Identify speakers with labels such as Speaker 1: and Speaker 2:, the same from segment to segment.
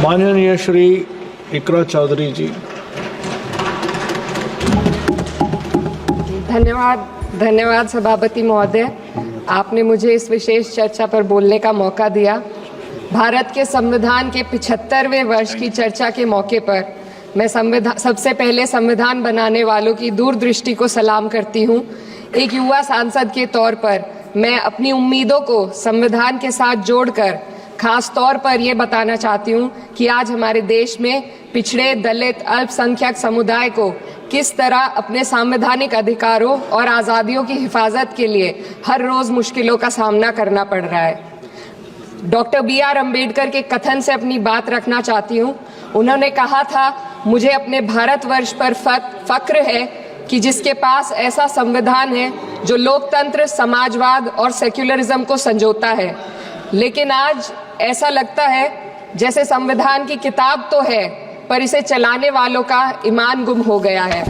Speaker 1: माननीय श्री इकरा चौधरी जी।
Speaker 2: धन्यवाद सभापति महोदय, आपने मुझे इस विशेष चर्चा पर बोलने का मौका दिया। भारत के संविधान के 75वें वर्ष की चर्चा के मौके पर मैं सबसे पहले संविधान बनाने वालों की दूरदृष्टि को सलाम करती हूँ। एक युवा सांसद के तौर पर मैं अपनी उम्मीदों को संविधान के साथ जोड़कर खास तौर पर ये बताना चाहती हूँ कि आज हमारे देश में पिछड़े, दलित, अल्पसंख्यक समुदाय को किस तरह अपने संवैधानिक अधिकारों और आज़ादियों की हिफाजत के लिए हर रोज मुश्किलों का सामना करना पड़ रहा है। Doctor B.R. अम्बेडकर के कथन से अपनी बात रखना चाहती हूँ। उन्होंने कहा था, मुझे अपने भारतवर्ष पर फक्र है कि जिसके पास ऐसा संविधान है जो लोकतंत्र, समाजवाद और सेक्युलरिज्म को संजोता है। लेकिन आज ऐसा लगता है जैसे संविधान की किताब तो है पर इसे चलाने वालों का ईमान गुम हो गया है।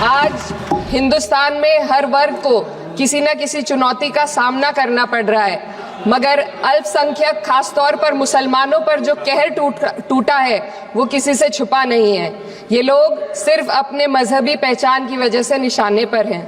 Speaker 2: आज हिंदुस्तान में हर वर्ग को किसी न किसी चुनौती का सामना करना पड़ रहा है, मगर अल्पसंख्यक, खास तौर पर मुसलमानों पर जो कहर टूटा है वो किसी से छुपा नहीं है। ये लोग सिर्फ अपने मजहबी पहचान की वजह से निशाने पर हैं।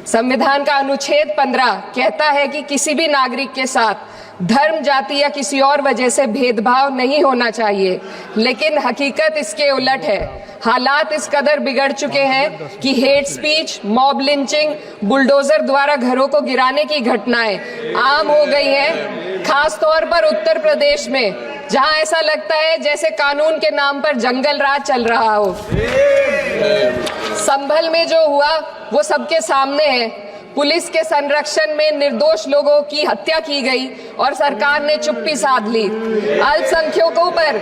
Speaker 2: संविधान का अनुच्छेद 15 कहता है कि किसी भी नागरिक के साथ धर्म, जाति या किसी और वजह से भेदभाव नहीं होना चाहिए, लेकिन हकीकत इसके उलट है। हालात इस कदर बिगड़ चुके हैं कि hate speech, mob lynching, bulldozer द्वारा घरों को गिराने की घटनाएं आम हो गई हैं। खास तौर पर उत्तर प्रदेश में, जहां ऐसा लगता है जैसे कानून के नाम पर जंगल राज चल रहा हो। संभल में जो हुआ वो सबके सामने है। पुलिस के संरक्षण में निर्दोष लोगों की हत्या की गई और सरकार ने चुप्पी साध ली। अल्पसंख्यकों पर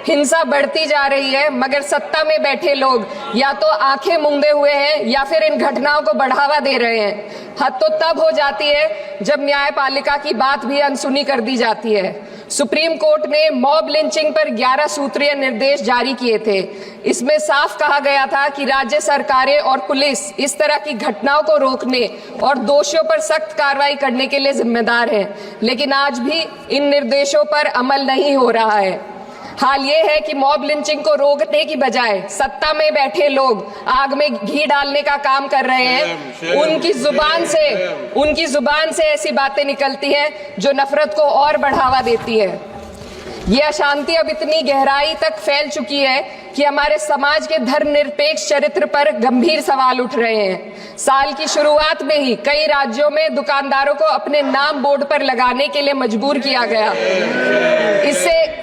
Speaker 2: हिंसा बढ़ती जा रही है, मगर सत्ता में बैठे लोग या तो आंखें मूंदे हुए हैं या फिर इन घटनाओं को बढ़ावा दे रहे हैं। हद तो तब हो जाती है जब न्यायपालिका की बात भी अनसुनी कर दी जाती है। सुप्रीम कोर्ट ने मॉब लिंचिंग पर 11 सूत्रीय निर्देश जारी किए थे। इसमें साफ कहा गया था कि राज्य सरकारें और पुलिस इस तरह की घटनाओं को रोकने और दोषियों पर सख्त कार्रवाई करने के लिए जिम्मेदार हैं, लेकिन आज भी इन निर्देशों पर अमल नहीं हो रहा है। हाल ये है कि मॉब लिंचिंग को रोकने की बजाय सत्ता में बैठे लोग आग में घी डालने का काम कर रहे हैं। उनकी जुबान से ऐसी बातें निकलती हैं जो नफरत को और बढ़ावा देती है। ये अशांति अब इतनी गहराई तक फैल चुकी है कि हमारे समाज के धर्मनिरपेक्ष चरित्र पर गंभीर सवाल उठ रहे हैं। साल की शुरुआत में ही कई राज्यों में दुकानदारों को अपने नाम बोर्ड पर लगाने के लिए मजबूर किया गया।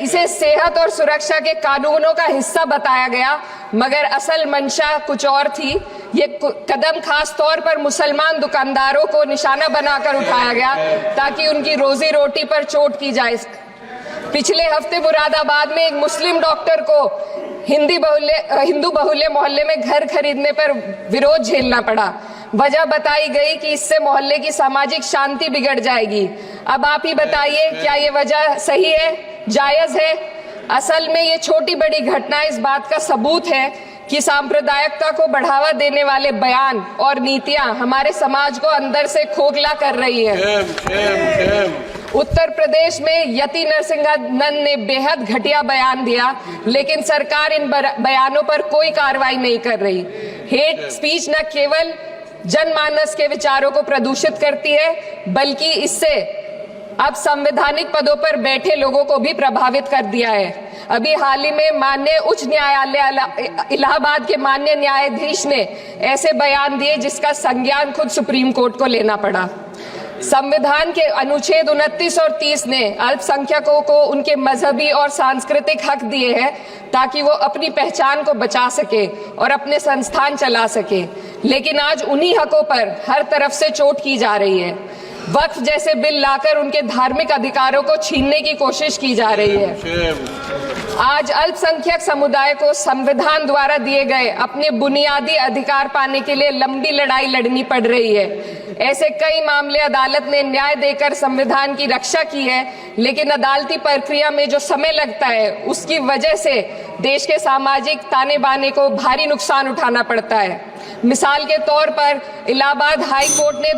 Speaker 2: इसे सेहत और सुरक्षा के कानूनों का हिस्सा बताया गया, मगर असल मंशा कुछ और थी। ये कदम खास तौर पर मुसलमान दुकानदारों को निशाना बनाकर उठाया गया ताकि उनकी रोजी रोटी पर चोट की जाए। पिछले हफ्ते मुरादाबाद में एक मुस्लिम डॉक्टर को हिंदू बहुल्य मोहल्ले में घर खरीदने पर विरोध झेलना पड़ा। वजह बताई गई कि इससे मोहल्ले की सामाजिक शांति बिगड़ जाएगी। अब आप ही बताइए, क्या ये वजह सही है, जायज है? असल में ये छोटी बड़ी घटना इस बात का सबूत है कि सांप्रदायिकता को बढ़ावा देने वाले बयान और नीतियां हमारे समाज को अंदर से खोखला कर रही है। उत्तर प्रदेश में यति नरसिंहन ने बेहद घटिया बयान दिया, लेकिन सरकार इन बयानों पर कोई कार्रवाई नहीं कर रही। हेट स्पीच न केवल जनमानस के विचारों को प्रदूषित करती है, बल्कि इससे अब संवैधानिक पदों पर बैठे लोगों को भी प्रभावित कर दिया है। अभी हाल ही में माननीय उच्च न्यायालय इलाहाबाद के माननीय न्यायाधीश ने ऐसे बयान दिए जिसका संज्ञान खुद सुप्रीम कोर्ट को लेना पड़ा। संविधान के अनुच्छेद 29 और 30 ने अल्पसंख्यकों को उनके मजहबी और सांस्कृतिक हक दिए हैं ताकि वो अपनी पहचान को बचा सके और अपने संस्थान चला सके, लेकिन आज उन्हीं हकों पर हर तरफ से चोट की जा रही है। वक्फ जैसे बिल लाकर उनके धार्मिक अधिकारों को छीनने की कोशिश की जा रही है। आज अल्पसंख्यक समुदाय को संविधान द्वारा दिए गए अपने बुनियादी अधिकार पाने के लिए लंबी लड़ाई लड़नी पड़ रही है। ऐसे कई मामले अदालत ने न्याय देकर संविधान की रक्षा की है, लेकिन अदालती प्रक्रिया में जो समय लगता है उसकी वजह से देश के सामाजिक ताने बाने को भारी नुकसान उठाना पड़ता है। मिसाल के तौर पर इलाहाबाद हाई कोर्ट ने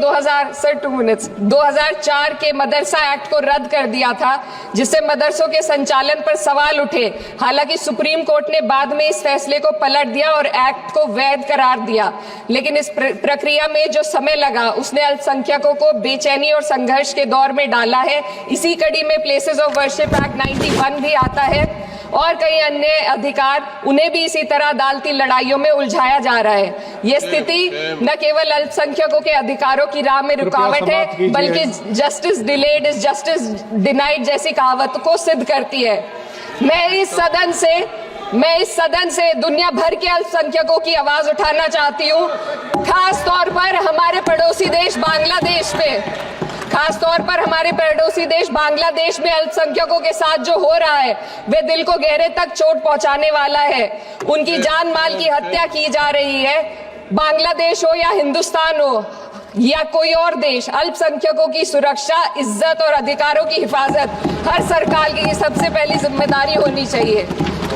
Speaker 2: 2004 के मदरसा एक्ट को रद्द कर दिया था, जिससे मदरसों के संचालन पर सवाल उठे। हालांकि सुप्रीम कोर्ट ने बाद में इस फैसले को पलट दिया और एक्ट को वैध करार दिया, लेकिन इस प्रक्रिया में जो समय लगा उसने अल्पसंख्यकों को बेचैनी और संघर्ष के दौर में डाला है। इसी कड़ी में प्लेसेस ऑफ वर्शिप एक्ट 91 भी आता है और कई अन्य अधिकार, उन्हें भी इसी तरह अदालती लड़ाइयों में उलझाया जा रहा है। ये स्थिति न केवल अल्पसंख्यकों के अधिकारों की राह में रुकावट है, बल्कि justice delayed is justice denied जैसी कहावत को सिद्ध करती है। मैं इस सदन से दुनिया भर के अल्पसंख्यकों की आवाज उठाना चाहती हूँ, खास तौर पर हमारे पड़ोसी देश बांग्लादेश में अल्पसंख्यकों के साथ जो हो रहा है वे दिल को गहरे तक चोट पहुंचाने वाला है। उनकी जान माल की हत्या की जा रही है। बांग्लादेश हो या हिंदुस्तान हो या कोई और देश, अल्पसंख्यकों की सुरक्षा, इज्जत और अधिकारों की हिफाजत हर सरकार की सबसे पहली जिम्मेदारी होनी चाहिए।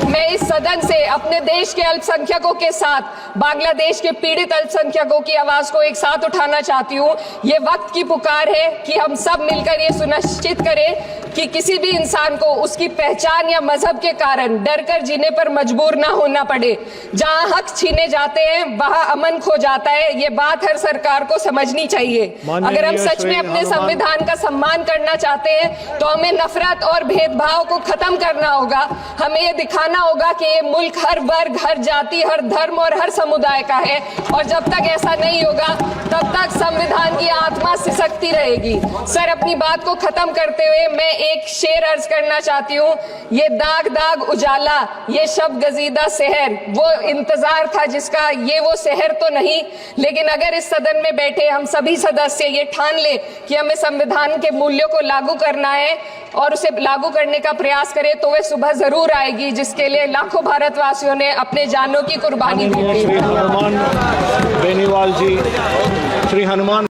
Speaker 2: मैं इस सदन से अपने देश के अल्पसंख्यकों के साथ बांग्लादेश के पीड़ित अल्पसंख्यकों की आवाज को एक साथ उठाना चाहती हूँ। ये वक्त की पुकार है कि हम सब मिलकर ये सुनिश्चित करें कि किसी भी इंसान को उसकी पहचान या मजहब के कारण डरकर जीने पर मजबूर ना होना पड़े। जहाँ हक छीने जाते हैं वहाँ अमन खो जाता है। ये बात हर सरकार को समझनी चाहिए। अगर हम सच में अपने संविधान का सम्मान करना चाहते हैं तो हमें नफरत और भेदभाव को खत्म करना होगा। हमें ये दिखाना होगा कि ये मुल्क हर वर्ग, हर जाति, हर धर्म और हर समुदाय का है, और जब तक ऐसा नहीं होगा तब तक संविधान की आत्मा सिसकती रहेगी। सर, अपनी बात को खत्म करते हुए मैं एक शेर अर्ज करना चाहती हूँ। ये दाग दाग उजाला, ये शब गजीदा शहर, वो इंतजार था जिसका, ये वो शहर तो नहीं। लेकिन अगर इस सदन में बैठे हम सभी सदस्य ये ठान ले कि हमें संविधान के मूल्यों को लागू करना है और उसे लागू करने का प्रयास करें, तो वह सुबह जरूर आएगी जिसके लिए लाखों भारतवासियों ने अपने जानों की कुर्बानी दी थी।
Speaker 1: श्री हनुमान बेनीवाल जी, श्री हनुमान